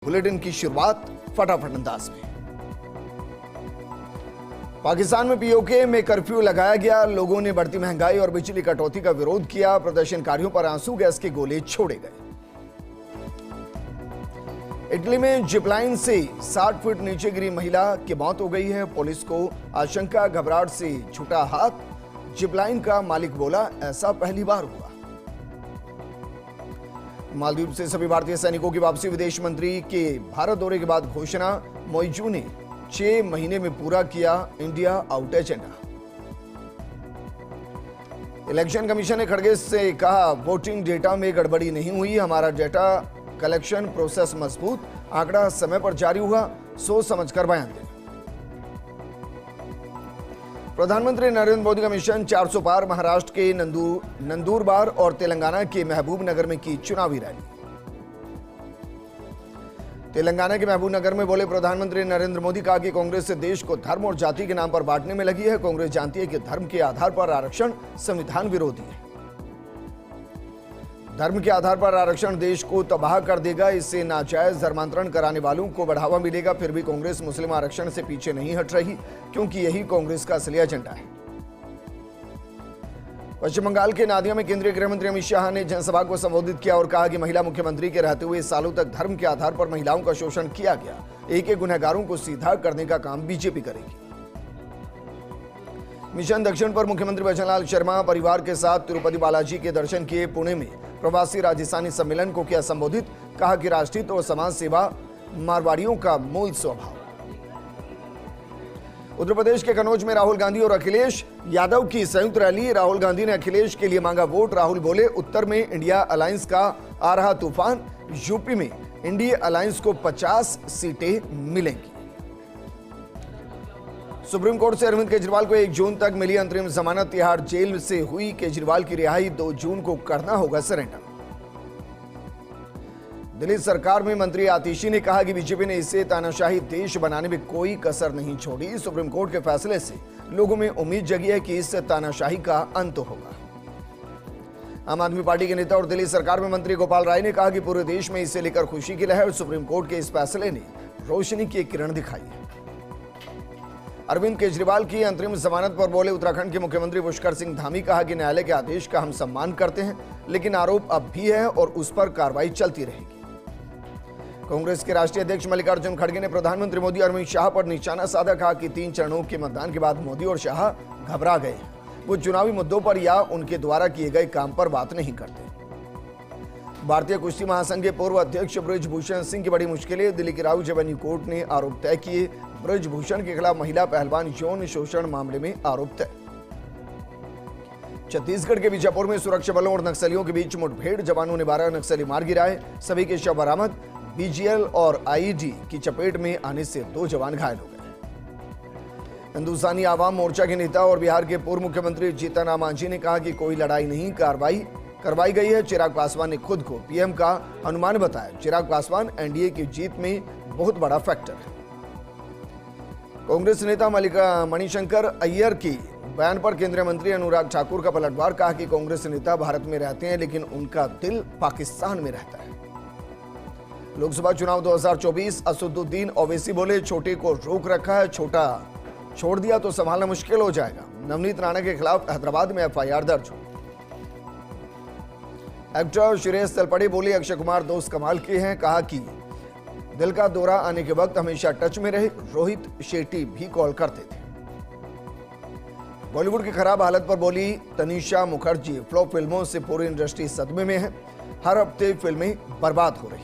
Bulletin की शुरुआत फटाफट अंदाज में। पाकिस्तान में पीओके में कर्फ्यू लगाया गया। लोगों ने बढ़ती महंगाई और बिजली कटौती का विरोध किया। प्रदर्शनकारियों पर आंसू गैस के गोले छोड़े गए। इटली में जिपलाइन से 60 फीट नीचे गिरी महिला की मौत हो गई है। पुलिस को आशंका, घबराहट से छूटा हाथ। जिपलाइन का मालिक बोला, ऐसा पहली बार हुआ। मालदीव से सभी भारतीय सैनिकों की वापसी। विदेश मंत्री के भारत दौरे के बाद घोषणा। मोइजू ने 6 महीने में पूरा किया India out agenda. Election commission ने खड़गे से कहा, वोटिंग डेटा में गड़बड़ी नहीं हुई। हमारा डेटा कलेक्शन प्रोसेस मजबूत, आंकड़ा समय पर जारी हुआ, सोच समझकर बयान दें। प्रधानमंत्री नरेंद्र मोदी का मिशन 400 पार। महाराष्ट्र के नंदुरबार और तेलंगाना के महबूबनगर में की चुनावी रैली। तेलंगाना के महबूबनगर में बोले प्रधानमंत्री नरेंद्र मोदी, कहा कि कांग्रेस से देश को धर्म और जाति के नाम पर बांटने में लगी है। कांग्रेस जानती है कि धर्म के आधार पर आरक्षण संविधान विरोधी है। धर्म के आधार पर आरक्षण देश को तबाह कर देगा। इससे नाजायज धर्मांतरण कराने वालों को बढ़ावा मिलेगा। फिर भी कांग्रेस मुस्लिम आरक्षण से पीछे नहीं हट रही, क्योंकि यही कांग्रेस का असली एजेंडा है। पश्चिम बंगाल के नादिया में केंद्रीय गृह मंत्री अमित शाह ने जनसभा को संबोधित किया और कहा कि महिला मुख्यमंत्री के रहते हुए सालों तक धर्म के आधार पर महिलाओं का शोषण किया गया। एक एक गुनहगारों को सीधा करने का काम बीजेपी करेगी। मिशन दक्षिण पर मुख्यमंत्री भजनलाल शर्मा परिवार के साथ तिरुपति बालाजी के दर्शन किए। पुणे में प्रवासी राजस्थानी सम्मेलन को किया संबोधित। कहा कि राष्ट्रहित और समाज सेवा मारवाड़ियों का मूल स्वभाव। उत्तर प्रदेश के कन्नौज में राहुल गांधी और अखिलेश यादव की संयुक्त रैली। राहुल गांधी ने अखिलेश के लिए मांगा वोट। राहुल बोले, उत्तर में इंडिया अलायंस का आ रहा तूफान। यूपी में इंडिया अलायंस को 50 सीटें मिलेंगी। सुप्रीम कोर्ट से अरविंद केजरीवाल को 1 जून तक मिली अंतरिम जमानत। तिहाड़ जेल से हुई केजरीवाल की रिहाई। 2 जून को करना होगा सरेंडर। दिल्ली सरकार में मंत्री आतिशी ने कहा कि बीजेपी ने इसे तानाशाही देश बनाने में कोई कसर नहीं छोड़ी। सुप्रीम कोर्ट के फैसले से लोगों में उम्मीद जगी है कि इस तानाशाही का अंत होगा। आम आदमी पार्टी के नेता और दिल्ली सरकार में मंत्री गोपाल राय ने कहा कि पूरे देश में इसे लेकर खुशी की लहर। सुप्रीम कोर्ट के इस फैसले ने रोशनी की एक किरण दिखाई है। अरविंद केजरीवाल की अंतरिम जमानत पर बोले उत्तराखंड के मुख्यमंत्री पुष्कर सिंह धामी। कहा कि न्यायालय के आदेश का हम सम्मान करते हैं, लेकिन आरोप अब भी है और उस पर कार्रवाई चलती रहेगी। कांग्रेस के राष्ट्रीय अध्यक्ष मल्लिकार्जुन खड़गे ने प्रधानमंत्री मोदी और अमित शाह पर निशाना साधा। कहा कि 3 चरणों के मतदान के बाद मोदी और शाह घबरा गए हैं। वो चुनावी मुद्दों पर या उनके द्वारा किए गए काम पर बात नहीं करते। भारतीय कुश्ती महासंघ के पूर्व अध्यक्ष बृजभूषण सिंह की बड़ी मुश्किलें। दिल्ली की राउज एवेन्यू कोर्ट ने आरोप तय किए। बृजभूषण के खिलाफ महिला पहलवान यौन शोषण मामले में आरोप तय। छत्तीसगढ़ के बीजापुर में सुरक्षा बलों और नक्सलियों के बीच मुठभेड़। जवानों ने 12 नक्सली मार गिराए। सभी के शव बरामद। बीजीएल और आईईडी की चपेट में आने से 2 जवान घायल हो गए। हिंदुस्तानी आवाम मोर्चा के नेता और बिहार के पूर्व मुख्यमंत्री जीतन राम मांझी ने कहा कि कोई लड़ाई नहीं, कार्रवाई करवाई गई है। चिराग पासवान ने खुद को पीएम का अनुमान बताया। चिराग पासवान एनडीए की जीत में बहुत बड़ा फैक्टर है। कांग्रेस नेता मणिशंकर अय्यर की बयान पर केंद्रीय मंत्री अनुराग ठाकुर का पलटवार। कहा कि कांग्रेस नेता भारत में रहते हैं, लेकिन उनका दिल पाकिस्तान में रहता है। लोकसभा चुनाव 2024। असदुद्दीन ओवैसी बोले, छोटे को रोक रखा है, छोटा छोड़ दिया तो संभालना मुश्किल हो जाएगा। नवनीत राणा के खिलाफ हैदराबाद में एफआईआर दर्ज हुई। एक्टर श्रेयस तलपड़े बोले, अक्षय कुमार दोस्त कमाल के हैं। कहा कि दिल का दौरा आने के वक्त हमेशा टच में रहे। रोहित शेट्टी भी कॉल करते थे। बॉलीवुड की खराब हालत पर बोली तनिषा मुखर्जी, फ्लॉप फिल्मों से पूरी इंडस्ट्री सदमे में है। हर हफ्ते फिल्में बर्बाद हो रही।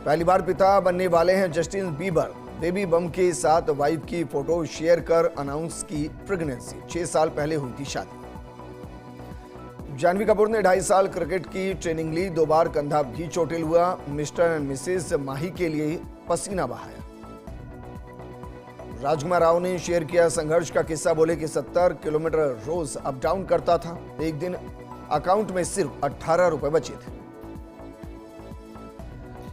पहली बार पिता बनने वाले हैं जस्टिन बीबर। बेबी बम के साथ वाइफ की फोटो शेयर कर अनाउंस की प्रेगनेंसी। 6 साल पहले हुई थी शादी। जानवी कपूर ने 2.5 साल क्रिकेट की ट्रेनिंग ली। 2 बार कंधा भी चोटिल हुआ। मिस्टर एंड मिसेस माही के लिए पसीना बहाया। राजकुमार राव ने शेयर किया संघर्ष का किस्सा। बोले कि 70 किलोमीटर रोज अप डाउन करता था। एक दिन अकाउंट में सिर्फ 18 रुपए बचे थे।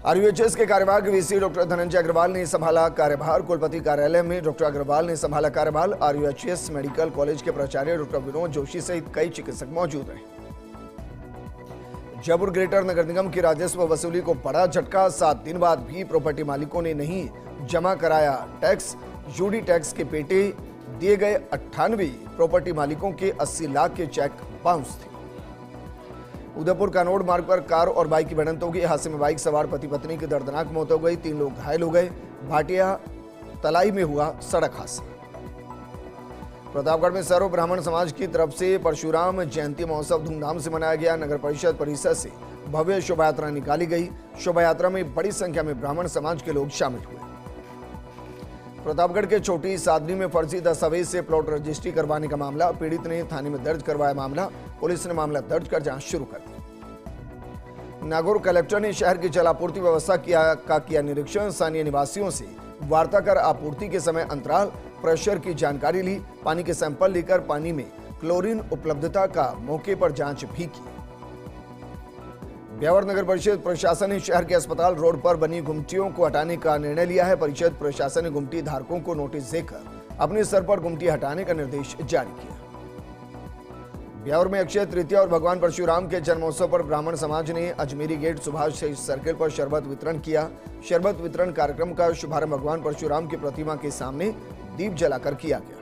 आरयूएचएस के कार्यवाहक वीसी डॉक्टर धनंजय अग्रवाल ने संभाला कार्यभार। कुलपति कार्यालय में डॉक्टर अग्रवाल ने संभाला कार्यभार। आरयूएचएस मेडिकल कॉलेज के प्राचार्य डॉक्टर विनोद जोशी सहित कई चिकित्सक मौजूद रहे। जयपुर ग्रेटर नगर निगम की राजस्व वसूली को बड़ा झटका। 7 दिन बाद भी प्रॉपर्टी मालिकों ने नहीं जमा कराया टैक्स। यूडी टैक्स के पेटे दिए गए। 98 प्रॉपर्टी मालिकों के 80 लाख के चेक बाउंस थे। उदयपुर कानोड़ मार्ग पर कार और बाइक की भिड़ंत हो गई। हादसे में बाइक सवार पति पत्नी की दर्दनाक मौत हो गई। 3 लोग घायल हो गए। भाटिया तलाई में हुआ सड़क हादसा। प्रतापगढ़ में सर्व ब्राह्मण समाज की तरफ से परशुराम जयंती महोत्सव धूमधाम से मनाया गया। नगर परिषद परिसर से भव्य शोभा यात्रा निकाली गई। शोभा यात्रा में बड़ी संख्या में ब्राह्मण समाज के लोग शामिल हुए। प्रतापगढ़ के छोटी सादनी में फर्जी दस्तावेज से प्लॉट रजिस्ट्री करवाने का मामला। पीड़ित ने थाने में दर्ज करवाया मामला। पुलिस ने मामला दर्ज कर जांच शुरू कर दी। नागौर कलेक्टर ने शहर की जल आपूर्ति व्यवस्था किया निरीक्षण। स्थानीय निवासियों से वार्ता कर आपूर्ति के समय अंतराल, प्रेशर की जानकारी ली। पानी के सैंपल लेकर पानी में क्लोरीन उपलब्धता का मौके पर जांच भी की। ब्यावर नगर परिषद प्रशासन ने शहर के अस्पताल रोड पर बनी गुमटियों को हटाने का निर्णय लिया है। परिषद प्रशासन ने गुमटी धारकों को नोटिस देकर अपने स्तर पर गुमटी हटाने का निर्देश जारी किया। ब्यावर में अक्षय तृतीया और भगवान परशुराम के जन्मोत्सव पर ब्राह्मण समाज ने अजमेरी गेट सुभाष सर्किल पर शरबत वितरण किया। शरबत वितरण कार्यक्रम का शुभारंभ भगवान परशुराम की प्रतिमा के सामने दीप जलाकर किया गया।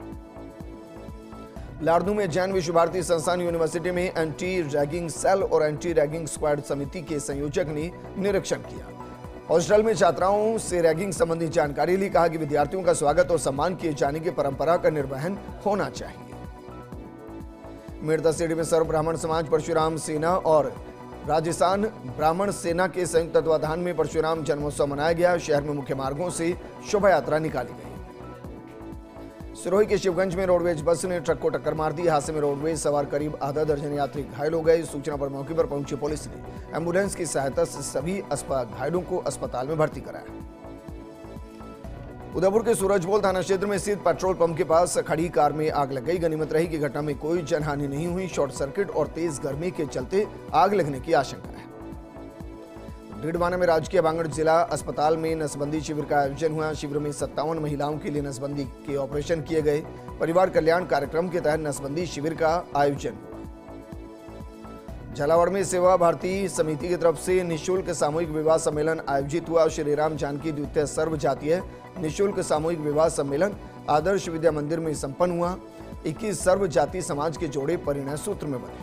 लाड़नू में जैन विश्व भारती संस्थान यूनिवर्सिटी में एंटी रैगिंग सेल और एंटी रैगिंग स्क्वाड समिति के संयोजक ने निरीक्षण किया। हॉस्टल में छात्राओं से रैगिंग संबंधी जानकारी ली। कहा कि विद्यार्थियों का स्वागत और सम्मान किए जाने की परंपरा का निर्वहन होना चाहिए। मेड़ता सीडी में सर्व ब्राह्मण समाज परशुराम सेना और राजस्थान ब्राह्मण सेना के संयुक्त तत्वाधान में परशुराम जन्मोत्सव मनाया गया। शहर में मुख्य मार्गों से शोभा यात्रा निकाली गई। सिरोही के शिवगंज में रोडवेज बस ने ट्रक को टक्कर मार दी। हादसे में रोडवेज सवार करीब आधा दर्जन यात्री घायल हो गए। सूचना पर मौके पर पहुंची पुलिस ने एम्बुलेंस की सहायता से सभी घायलों को अस्पताल में भर्ती कराया। उदयपुर के सूरजपोल थाना क्षेत्र में स्थित पेट्रोल पंप के पास खड़ी कार में आग लग गई। गनीमत रही कि घटना में कोई जनहानि नहीं हुई। शॉर्ट सर्किट और तेज गर्मी के चलते आग लगने की आशंका है। डीडवाना में राजकीय बांगड़ जिला अस्पताल में नसबंदी शिविर का आयोजन हुआ। शिविर में 57 महिलाओं के लिए नसबंदी के ऑपरेशन किए गए। परिवार कल्याण कार्यक्रम के तहत नसबंदी शिविर का आयोजन हुआ। झालावाड़ में सेवा भारती समिति की तरफ से निःशुल्क सामूहिक विवाह सम्मेलन आयोजित हुआ। श्री राम जानकी द्वितीय सर्व जातीय निःशुल्क सामूहिक विवाह सम्मेलन आदर्श विद्या मंदिर में संपन्न हुआ। 21 सर्व जाति समाज के जोड़े परिणय सूत्र में बने।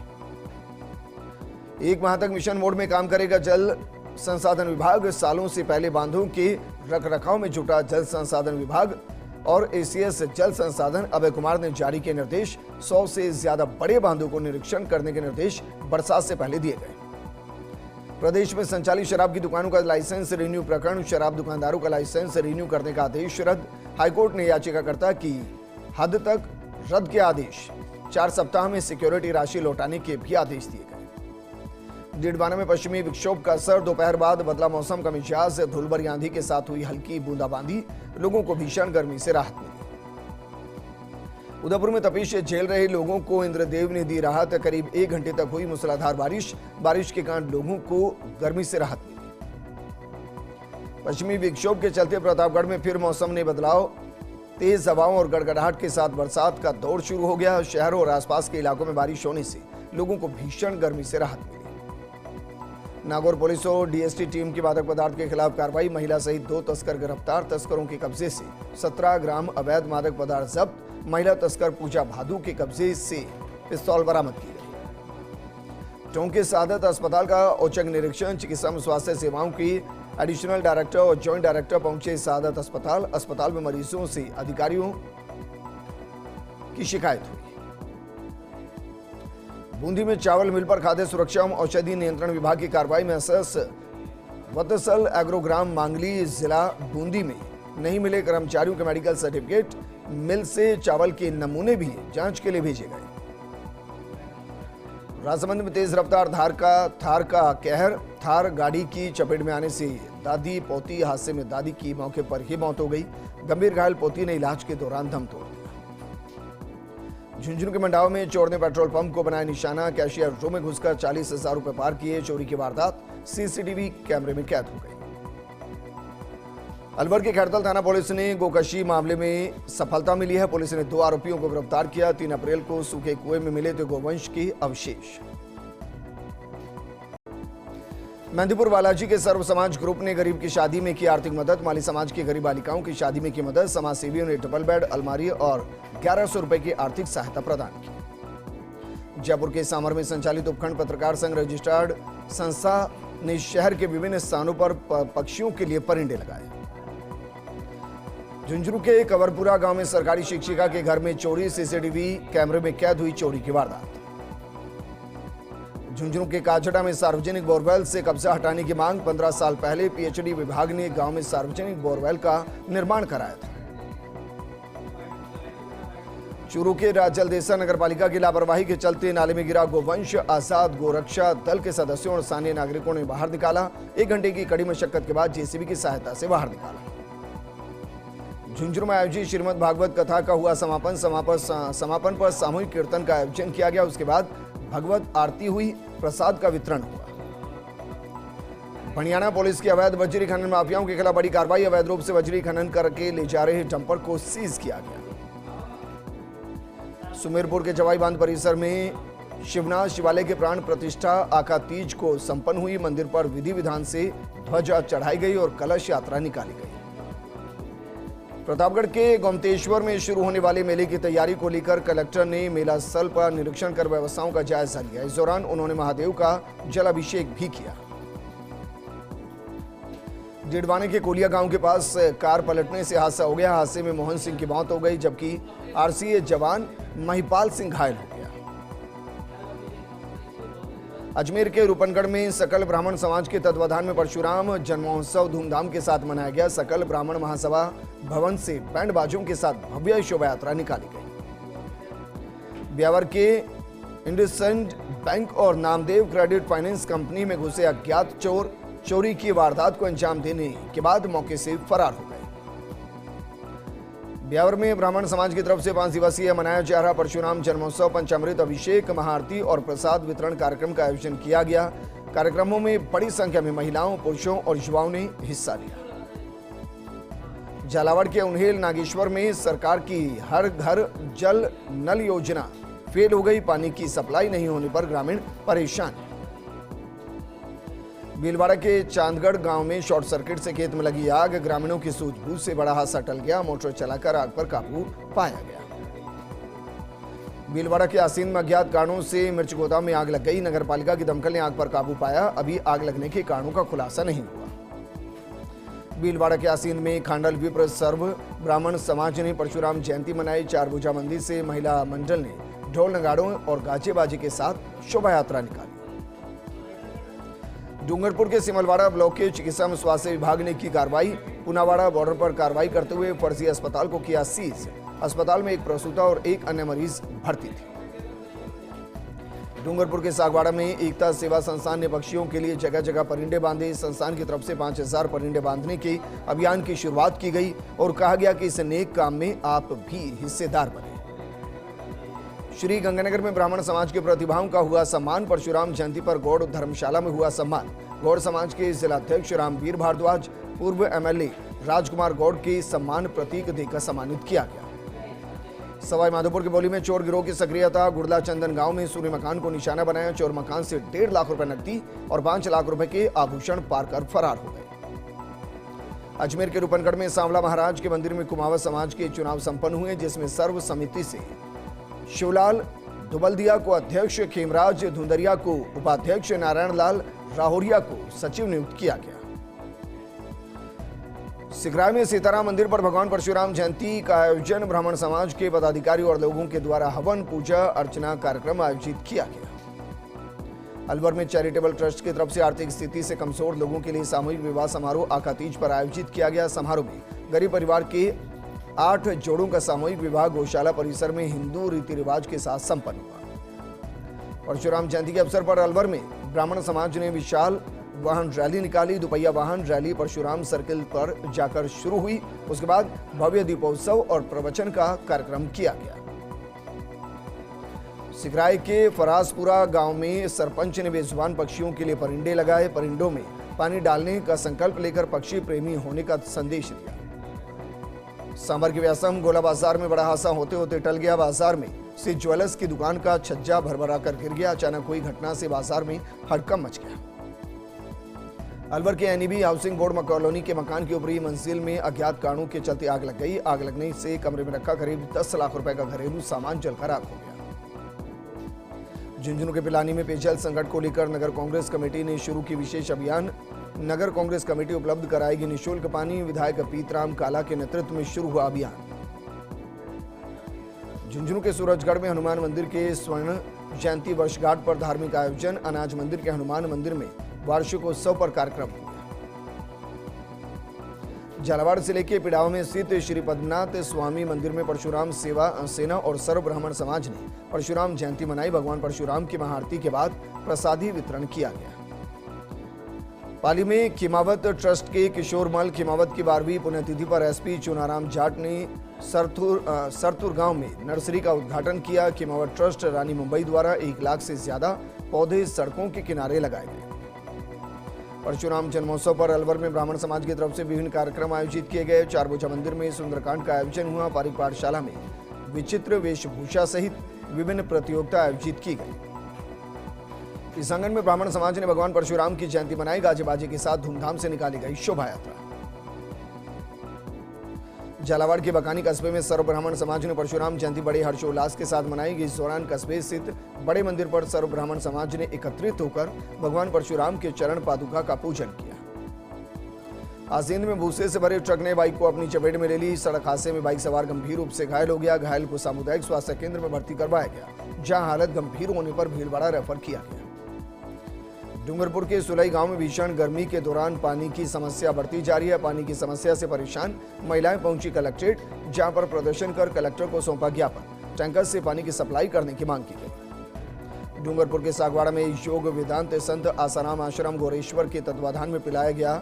1 माह तक मिशन मोड में काम करेगा जल संसाधन विभाग। सालों से पहले बांधों के रखरखाव में जुटा जल संसाधन विभाग और एसीएस जल संसाधन अभय कुमार ने जारी किए निर्देश। 100 से ज्यादा बड़े बांधों को निरीक्षण करने के निर्देश बरसात से पहले दिए गए। प्रदेश में संचालित शराब की दुकानों का लाइसेंस रिन्यू प्रकरण। शराब दुकानदारों का लाइसेंस रिन्यू करने का आदेश रद्द। हाईकोर्ट ने याचिकाकर्ता की हद तक रद्द के आदेश। 4 सप्ताह में सिक्योरिटी राशि लौटाने के भी आदेश दिए गए। डीडवाना में पश्चिमी विक्षोभ का असर। दोपहर बाद बदला मौसम का मिजाज। धूलभरी आंधी के साथ हुई हल्की बूंदाबांदी। लोगों को भीषण गर्मी से राहत मिली। उदयपुर में तपिश झेल रहे लोगों को इंद्रदेव ने दी राहत। करीब 1 घंटे तक हुई मूसलाधार बारिश के कारण लोगों को गर्मी से राहत मिली। पश्चिमी विक्षोभ के चलते प्रतापगढ़ में फिर मौसम ने बदलाव। तेज हवाओं और गड़गड़ाहट के साथ बरसात का दौर शुरू हो गया। शहरों और आसपास के इलाकों में बारिश होने से लोगों को भीषण गर्मी से राहत मिली। नागौर पुलिस और डीएसटी टीम की मादक पदार्थ के खिलाफ कार्रवाई। महिला सहित 2 तस्कर गिरफ्तार। तस्करों के कब्जे से 17 ग्राम अवैध मादक पदार्थ जब्त। महिला तस्कर पूजा भादू के कब्जे से पिस्तौल बरामद की गई। टोंक के सादत अस्पताल का औचक निरीक्षण। चिकित्सा एवं स्वास्थ्य सेवाओं की एडिशनल डायरेक्टर और जॉइंट डायरेक्टर पहुंचे सादत अस्पताल। अस्पताल में मरीजों से अधिकारियों की शिकायत हुई। बूंदी में चावल मिल पर खाद्य सुरक्षा एवं औषधि नियंत्रण विभाग की कार्रवाई में एसएस वत्सल एग्रोग्राम मांगली जिला बूंदी में नहीं मिले कर्मचारियों के मेडिकल सर्टिफिकेट। मिल से चावल के नमूने भी जांच के लिए भेजे गए। राजसमंद में तेज रफ्तार थार का कहर। थार गाड़ी की चपेट में आने से दादी पोती हादसे में दादी की मौके पर ही मौत हो गई। गंभीर घायल पोती ने इलाज के दौरान दम तोड़ दिया। झुंझुनू के मंडाव में चोर ने पेट्रोल पंप को बनाया निशाना। कैशियर रूम में घुसकर 40,000 रुपए पार किए। चोरी की वारदात सीसीटीवी कैमरे में कैद हो गई। अलवर के खैरतल थाना पुलिस ने गोकशी मामले में सफलता मिली है। पुलिस ने 2 आरोपियों को गिरफ्तार किया। 3 अप्रैल को सूखे कुएं में मिले थे गोवंश के अवशेष। मेहंदीपुर बालाजी के सर्व समाज ग्रुप ने गरीब की शादी में की आर्थिक मदद। माली समाज की गरीब बालिकाओं की शादी में की मदद। समाज सेवियों ने डबल बेड, अलमारी और 1100 रुपए की आर्थिक सहायता प्रदान की। जयपुर के सामर में संचालित उपखंड पत्रकार संघ रजिस्टर्ड संस्था ने शहर के विभिन्न स्थानों पर पक्षियों के लिए परिंदे लगाए। झुंझुनू के कंवरपुरा गांव में सरकारी शिक्षिका के घर में चोरी। सीसीटीवी कैमरे में कैद हुई चोरी की वारदात। झुंझुनू के काजटा में सार्वजनिक बोरवेल से कब्जा हटाने की मांग। 15 साल पहले पीएचडी विभाग ने गांव में सार्वजनिक बोरवेल का निर्माण कराया था। चूरू के राजलदेसा नगरपालिका की लापरवाही के चलते नाले में गिरा गोवंश। आजाद गोरक्षा दल के सदस्यों और स्थानीय नागरिकों ने बाहर निकाला। 1 घंटे की कड़ी मशक्कत के बाद जेसीबी की सहायता से बाहर निकाला। झुंझुनू में आयोजित श्रीमद् भागवत कथा का हुआ समापन। समापन पर सामूहिक कीर्तन का आयोजन किया गया। उसके बाद भगवत आरती हुई, प्रसाद का वितरण हुआ। हरियाणा पुलिस की अवैध बजरी खनन माफियाओं के खिलाफ बड़ी कार्रवाई। अवैध रूप से बजरी खनन करके ले जा रहे डंपर को सीज किया गया। सुमेरपुर के जवाई बांध परिसर में शिवनाथ शिवालय के प्राण प्रतिष्ठा आका तीज को संपन्न हुई। मंदिर पर विधि विधान से ध्वजा चढ़ाई गई और कलश यात्रा निकाली गई। प्रतापगढ़ के गोमतेश्वर में शुरू होने वाले मेले की तैयारी को लेकर कलेक्टर ने मेला स्थल पर निरीक्षण कर व्यवस्थाओं का जायजा लिया। इस दौरान उन्होंने महादेव का जलाभिषेक भी किया। डिडवाने के कोलिया गांव के पास कार पलटने से हादसा हो गया। हादसे में मोहन सिंह की मौत हो गई, जबकि आरसीए जवान महिपाल सिंह घायल हो गया। अजमेर के रूपनगढ़ में सकल ब्राह्मण समाज के तत्वाधान में परशुराम जन्मोत्सव धूमधाम के साथ मनाया गया। सकल ब्राह्मण महासभा भवन से बैंड बाजों के साथ भव्य शोभा यात्रा निकाली गई। ब्यावर के इंडसइंड बैंक और नामदेव क्रेडिट फाइनेंस कंपनी में घुसे अज्ञात चोर चोरी की वारदात को अंजाम देने के बाद मौके से फरार हो गए। ब्यावर में ब्राह्मण समाज की तरफ से 5 दिवसीय मनाया जा रहा परशुराम जन्मोत्सव, पंचामृत अभिषेक, महाआरती और प्रसाद वितरण कार्यक्रम का आयोजन किया गया। कार्यक्रमों में बड़ी संख्या में महिलाओं, पुरुषों और युवाओं ने हिस्सा लिया। झालावाड़ के उन्हेल नागेश्वर में सरकार की हर घर जल नल योजना फेल हो गई। पानी की सप्लाई नहीं होने पर ग्रामीण परेशान। भीलवाड़ा के चांदगढ़ गांव में शॉर्ट सर्किट से खेत में लगी आग। ग्रामीणों की सूझबूझ से बड़ा हादसा टल गया। मोटर चलाकर आग पर काबू पाया गया। भीलवाड़ा के आसीन में अज्ञात कारणों से मिर्च गोदाम में आग लग गई। नगरपालिका की दमकल ने आग पर काबू पाया। अभी आग लगने के कारणों का खुलासा नहीं हुआ। भीलवाड़ा के आसीन में खांडल विप्र सर्व ब्राह्मण समाज ने परशुराम जयंती मनाई। 4 भुजा मंदिर से महिला मंडल ने ढोल नगाड़ों और गाजे बाजे के साथ शोभा यात्रा निकाली। डूंगरपुर के सिमलवाड़ा ब्लॉक के चिकित्सा में स्वास्थ्य विभाग ने की कार्रवाई। पुनावाड़ा बॉर्डर पर कार्रवाई करते हुए फर्जी अस्पताल को किया सीज। अस्पताल में एक प्रसूता और एक अन्य मरीज भर्ती थी। डूंगरपुर के सागवाड़ा में एकता सेवा संस्थान ने पक्षियों के लिए जगह जगह परिंदे बांधे। संस्थान की तरफ से 5000 परिंदे बांधने के अभियान की शुरुआत की गई और कहा गया कि इस नेक काम में आप भी हिस्सेदार बने। श्री गंगानगर में ब्राह्मण समाज के प्रतिभाओं का हुआ सम्मान। परशुराम जयंती पर गौड़ धर्मशाला में हुआ सम्मान। गौड़ समाज के जिलाध्यक्ष रामवीर भारद्वाज, पूर्व एमएलए राजकुमार गौड़ के सम्मान प्रतीक देकर सम्मानित किया गया। सवाई माधोपुर के बोली में चोर गिरोह की सक्रियता। गुड़ला चंदन गांव में सूर्य मकान को निशाना बनाया। चोर मकान से 1.5 लाख रुपए नकदी और 5 लाख रुपए के आभूषण पार कर फरार हो गए। अजमेर के रूपनगढ़ में सांवला महाराज के मंदिर में कुमावत समाज के चुनाव संपन्न हुए, जिसमें सर्व समिति से शिवलाल दुबलदिया को अध्यक्ष, खेमराज धुंदरिया को उपाध्यक्ष, नारायण लाल राहोरिया को सचिव नियुक्त किया गया। सिकराय में सीताराम मंदिर पर भगवान परशुराम जयंती का आयोजन। ब्राह्मण समाज के पदाधिकारी और लोगों के द्वारा हवन, पूजा अर्चना कार्यक्रम आयोजित किया गया। अलवर में चैरिटेबल ट्रस्ट की तरफ से आर्थिक स्थिति से कमजोर लोगों के लिए सामूहिक विवाह समारोह आका तीज पर आयोजित किया गया। समारोह में गरीब परिवार के 8 जोड़ों का सामूहिक विवाह गौशाला परिसर में हिंदू रीति रिवाज के साथ संपन्न हुआ। परशुराम जयंती के अवसर पर अलवर में ब्राह्मण समाज ने विशाल वाहन रैली निकाली। दुपहिया वाहन रैली परशुराम सर्किल पर जाकर शुरू हुई। उसके बाद भव्य दीपोत्सव और प्रवचन का कार्यक्रम किया गया। सिकराय के फराजपुरा गांव में सरपंच ने बेजुबान पक्षियों के लिए परिंदे लगाए। परिंदों में पानी डालने का संकल्प लेकर पक्षी प्रेमी होने का संदेश दिया। सांभर के व्यासम गोला बाजार में बड़ा हादसा होते होते टल गया। बाजार में से ज्वेलर्स की दुकान का छज्जा भरभरा कर गिर गया। अचानक हुई घटना से बाजार में हड़कंप मच गया। अलवर के एनईबी हाउसिंग बोर्ड कॉलोनी के मकान की ऊपरी मंजिल में अज्ञात कारणों के चलते आग लग गई। आग लगने से कमरे में रखा करीब 10 लाख रुपए का घरेलू सामान जलकर राख हो गया। झुंझुनू के पिलानी में पेयजल संकट को लेकर नगर कांग्रेस कमेटी ने शुरू की विशेष अभियान। नगर कांग्रेस कमेटी उपलब्ध कराएगी निःशुल्क पानी। विधायक पीतराम काला के नेतृत्व में शुरू हुआ अभियान। झुंझुनू के सूरजगढ़ में हनुमान मंदिर के स्वर्ण जयंती वर्षगांठ पर धार्मिक आयोजन। अनाज मंदिर के हनुमान मंदिर में वार्षिकोत्सव पर कार्यक्रम हुआ। झालावाड़ जिले के पिड़ाव में स्थित श्री पद्मनाथ स्वामी मंदिर में परशुराम सेवा सेना और सर्व ब्राह्मण समाज ने परशुराम जयंती मनाई। भगवान परशुराम की महाआरती के बाद प्रसादी वितरण किया गया। पाली में खिमावत ट्रस्ट के किशोरमल खिमावत की 12वीं पुण्यतिथि पर एसपी चुनाराम जाट ने सरथुर गांव में नर्सरी का उद्घाटन किया। खिमावत ट्रस्ट रानी मुंबई द्वारा 1 लाख से ज्यादा पौधे सड़कों के किनारे लगाए गए। परशुराम जन्मोत्सव पर अलवर में ब्राह्मण समाज की तरफ से विभिन्न कार्यक्रम आयोजित किए गए। चारभुजा मंदिर में सुंदरकांड का आयोजन हुआ। पारिक पाठशाला में विचित्र वेशभूषा सहित विभिन्न प्रतियोगिता आयोजित की गई। इस आंगन में ब्राह्मण समाज ने भगवान परशुराम की जयंती मनाई। गाजे बाजे के साथ धूमधाम से निकाली गई शोभा यात्रा। झालावाड़ के बकानी कस्बे में सर्व ब्राह्मण समाज ने परशुराम जयंती बड़े हर्षोल्लास के साथ मनाई। इस दौरान कस्बे स्थित बड़े मंदिर पर सर्व ब्राह्मण समाज ने एकत्रित होकर भगवान परशुराम के चरण पादुका का पूजन किया। आसींद में भूसे से भरे ट्रक ने बाइक को अपनी चपेट में ले ली। सड़क हादसे में बाइक सवार गंभीर रूप से घायल हो गया। घायल को सामुदायिक स्वास्थ्य केंद्र में भर्ती करवाया गया, जहां हालत गंभीर होने पर भीलवाड़ा रेफर किया गया। डूंगरपुर के सुलई गांव में भीषण गर्मी के दौरान पानी की समस्या बढ़ती जा रही है। पानी की समस्या से परेशान महिलाएं पहुंची कलेक्ट्रेट, जहां पर प्रदर्शन कर कलेक्टर को सौंपा ज्ञापन। टैंकर से पानी की सप्लाई करने की मांग की गई। डूंगरपुर के सागवाड़ा में योग वेदांत संत आसाराम आश्रम गोरेश्वर के तत्वाधान में पिलाया गया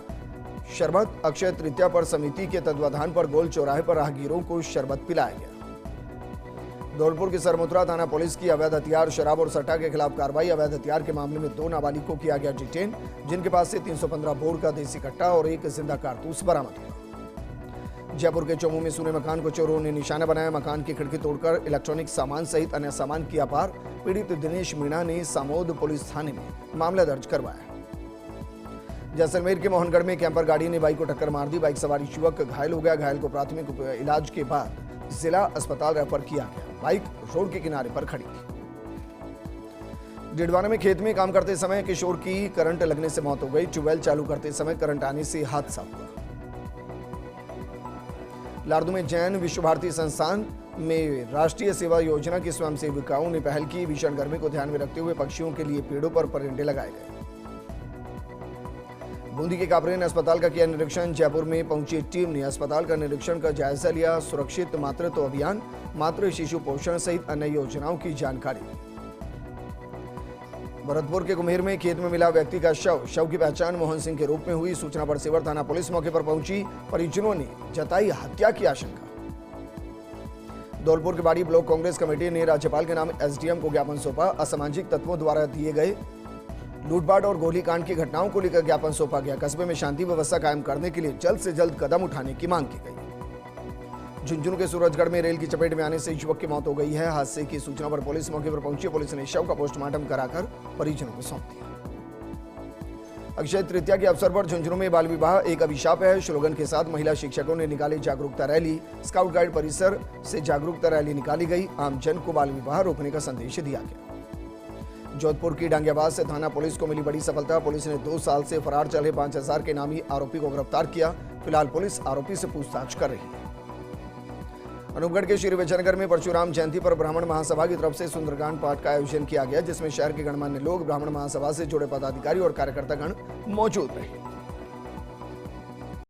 शरबत। अक्षय तृतीया पर समिति के तत्वाधान पर गोल चौराहे पर राहगीरों को शरबत पिलाया गया। धौलपुर की सरमुत्रा थाना पुलिस की अवैध हथियार, शराब और सट्टा के खिलाफ कार्रवाई। अवैध हथियार के मामले में 2 नाबालिग को किया गया डिटेन, जिनके पास से 315 बोर का देसी कट्टा और 1 जिंदा कारतूस बरामद हुआ। जयपुर के चौमू में सूने मकान को चोरों ने निशाना बनाया। मकान की खिड़की तोड़कर इलेक्ट्रॉनिक सामान सहित अन्य सामान किया पार। पीड़ित दिनेश मीणा ने सामोद पुलिस थाने में मामला दर्ज करवाया। जैसलमेर के मोहनगढ़ में कैंपर गाड़ी ने बाइक को टक्कर मार दी। बाइक सवार युवक घायल हो गया। घायल को प्राथमिक इलाज के बाद जिला अस्पताल रेफर किया गया। बाइक रोड के किनारे पर खड़ी थी। डिडवाना में खेत में काम करते समय किशोर की करंट लगने से मौत हो गई। ट्यूबवेल चालू करते समय करंट आने से हादसा हुआ। लारदू में जैन विश्व भारती संस्थान में राष्ट्रीय सेवा योजना की स्वयंसेविकाओं ने पहल की। भीषण गर्मी को ध्यान में रखते हुए पक्षियों के लिए पेड़ों पर परिंदे लगाए गए। बूंदी के कापरेन अस्पताल का किया निरीक्षण। जयपुर में पहुंची टीम ने अस्पताल का निरीक्षण का जायजा लिया। सुरक्षित मातृत्व अभियान, मातृ शिशु पोषण सहित अन्य योजनाओं की जानकारी। भरतपुर के कुम्हेर में खेत में मिला व्यक्ति का शव की पहचान मोहन सिंह के रूप में हुई। सूचना पर सेवर थाना पुलिस मौके पर पहुंची। परिजनों ने जताई हत्या की आशंका। धौलपुर के बाड़ी ब्लॉक कांग्रेस कमेटी ने राज्यपाल के नाम एसडीएम को ज्ञापन सौंपा। असामाजिक तत्वों द्वारा दिए गए लूटपाट और गोलीकांड की घटनाओं को लेकर ज्ञापन सौंपा गया। कस्बे में शांति व्यवस्था कायम करने के लिए जल्द से जल्द कदम उठाने की मांग की गई। झुंझुनू के सूरजगढ़ में रेल की चपेट में आने से युवक की मौत हो गई है। हादसे की सूचना पर पुलिस मौके पर पहुंची। पुलिस ने शव का पोस्टमार्टम कराकर परिजनों को सौंप दिया। अक्षय तृतीया के अवसर पर झुंझुनू में बाल विवाह एक अभिशाप है स्लोगन के साथ महिला शिक्षकों ने निकाली जागरूकता रैली। स्काउट गाइड परिसर से जागरूकता रैली निकाली गई। आम जन को बाल विवाह रोकने का संदेश दिया गया। जोधपुर की डांगियाबाद से थाना पुलिस को मिली बड़ी सफलता। पुलिस ने 2 साल से फरार चले 5000 के नामी आरोपी को गिरफ्तार किया। फिलहाल पुलिस आरोपी से पूछताछ कर रही है। अनूपगढ़ के श्री विजयनगर में परशुराम जयंती पर ब्राह्मण महासभा की तरफ से सुंदरकांड पाठ का आयोजन किया गया, जिसमें शहर के गणमान्य लोग, ब्राह्मण महासभा से जुड़े पदाधिकारी और कार्यकर्तागण मौजूद रहे।